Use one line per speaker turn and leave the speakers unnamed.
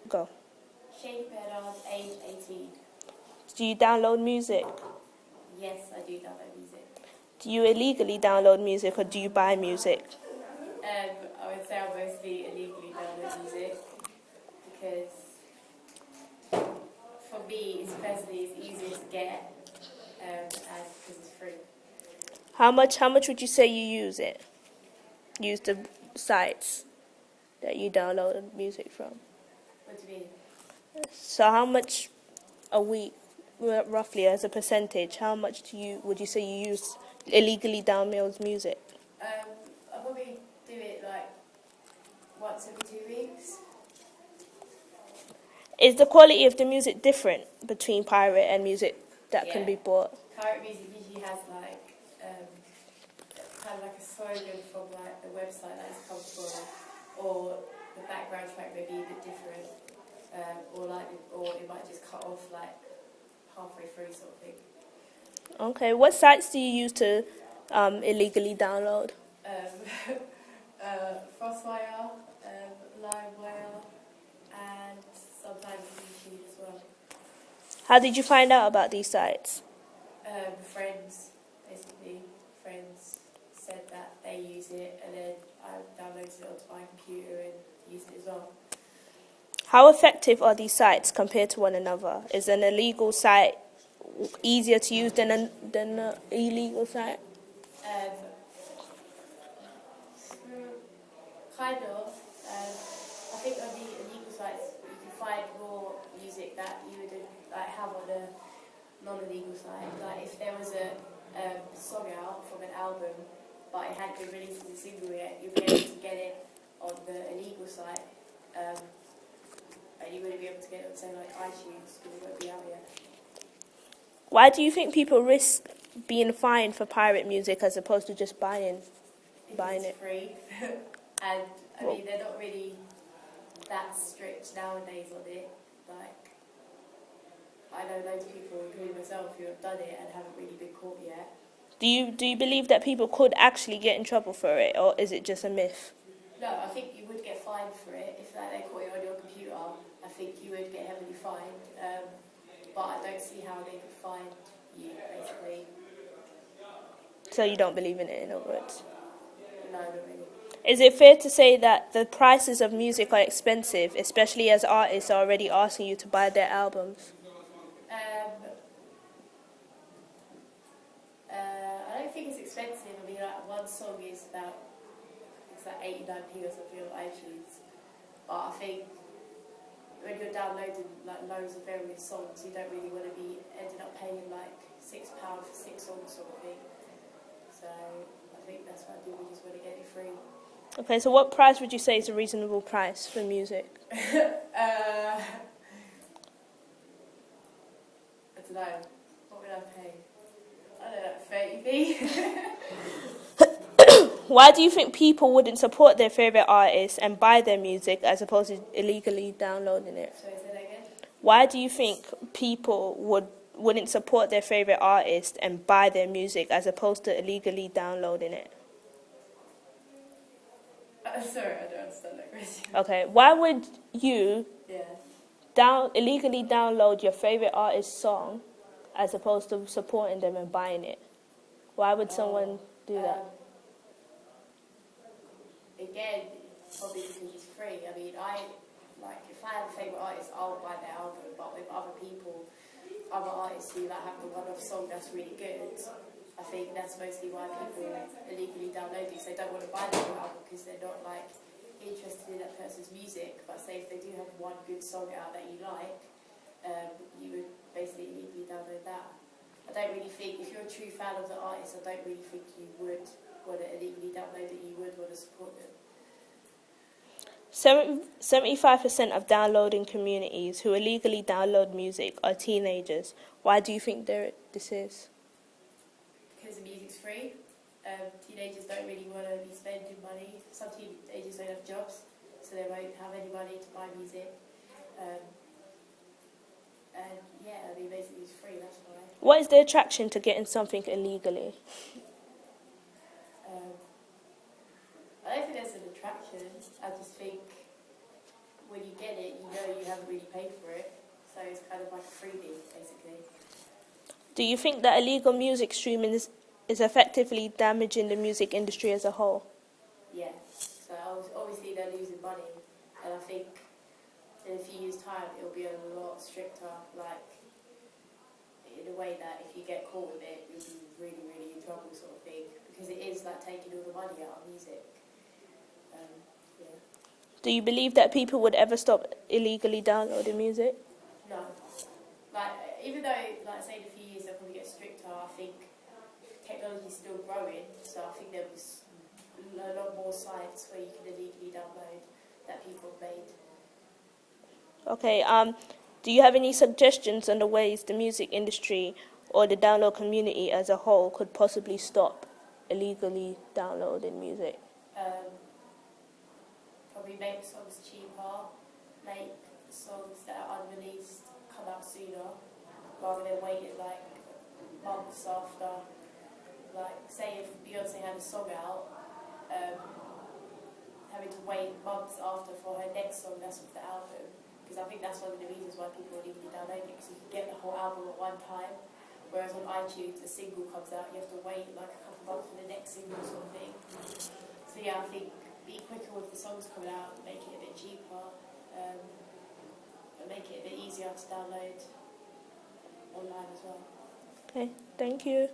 Go.
Cheyne, age 18.
Do you download music?
Yes, I do download music.
Do you illegally download music or do you buy music?
I would say I mostly illegally download music because for me, it's easier to get as because it's free.
How much would you say you use it? Use the sites that you download music from?
What do you mean?
So how much a week, roughly as a percentage, how much would you say you use illegally download music?
I probably do it like once every 2 weeks.
Is the quality of the music different between pirate and music that can be bought?
Pirate music usually has like kind of like a slogan from like the website that it's come from, or the background track may be a bit different, or it might just cut off like halfway through sort of thing.
Okay, what sites do you use to illegally download?
Frostwire, LimeWire, and sometimes YouTube as well.
How did you find out about these sites?
Friends, basically. Friends said that they use it, and then I downloaded it onto my computer and used it as well.
How effective are these sites compared to one another? Is an illegal site easier to use than an illegal site?
Kind of. I think on the illegal sites you can find more music that you would like have on a non-illegal site. Like if there was a song out from an album, but it hadn't been released as a single yet, you'd be able to get it on the illegal site, and you wouldn't be able to get it on, say, like iTunes, because it won't be out yet.
Why do you think people risk being fined for pirate music as opposed to just buying
it's free. And I mean, they're not really that strict nowadays on it. Like, I know loads of people, including myself, who have done it and haven't really been caught yet.
Do you believe that people could actually get in trouble for it, or is it just a myth?
No, I think you would get fined for it. If like, they caught it on your computer, I think you would get heavily fined. But I don't see how they could fine you, basically.
So you don't believe in it, in other words?
No, not really.
Is it fair to say that the prices of music are expensive, especially as artists are already asking you to buy their albums?
I don't think it's expensive. I mean, like one song is like 89p or something on iTunes. But I think when you're downloading like loads of various songs, you don't really want to be ending up paying like £6 for 6 songs sort of thing. So I think that's why people just want to get it free.
Okay, so what price would you say is a reasonable price for music?
I don't know. What would I pay? I don't know, 30p.
Why do you think people wouldn't support their favourite artists and buy their music as opposed to illegally downloading it?
Sorry, say that again?
Why do you think people wouldn't support their favourite artist and buy their music as opposed to illegally downloading it?
Sorry, I don't understand that question.
Okay, why would you illegally download your favourite artist's song as opposed to supporting them and buying it? Why would someone do that?
Again, probably because it's free. I mean, if I have a favourite artist, I'll buy their album. But with other people, other artists who have the one-off song that's really good, I think that's mostly why people illegally download it, because they don't want to buy their album because they're not like interested in that person's music. But say if they do have one good song out that you like, you would basically illegally download that. I don't really think, if you're a true fan of the artist, I don't really think you would want to illegally download it. You would want to support them.
75% of downloading communities who illegally download music are teenagers. Why do you think this is?
Because the music's free. Teenagers don't really want to be spending money. Some teenagers don't have jobs, so they won't have any money to buy music. And yeah, I mean, basically it's free, that's why.
What is the attraction to getting something illegally?
I don't think there's an attraction. I just think when you get it, you know you have haven't really paid for it. So it's kind of like a freebie, basically.
Do you think that illegal music streaming is effectively damaging the music industry as a whole?
Yeah. So obviously they're losing money, and I think in a few years' time it'll be a lot stricter, like in a way that if you get caught with it, you'll be really, really in trouble, sort of thing, because it is like taking all the money out of music. Yeah.
Do you believe that people would ever stop illegally downloading music?
No. Like, even though, like, say in a few years they'll probably get stricter, I think technology's still growing, so I think there'll be a lot more sites where you can illegally download that people have made.
Okay, do you have any suggestions on the ways the music industry or the download community as a whole could possibly stop illegally downloading music?
Probably make songs cheaper, make songs that are unreleased come out sooner, rather than waiting like months after. Like, say if Beyonce had a song out, having to wait months after for her next song that's off the album, because I think that's one of the reasons why people are illegally downloading it, because you can get the whole album at one time, whereas on iTunes a single comes out, you have to wait like a couple months for the next single, sort of thing. So yeah, I think be quicker with the songs coming out, make it a bit cheaper, and make it a bit easier to download online as well.
Okay, thank you.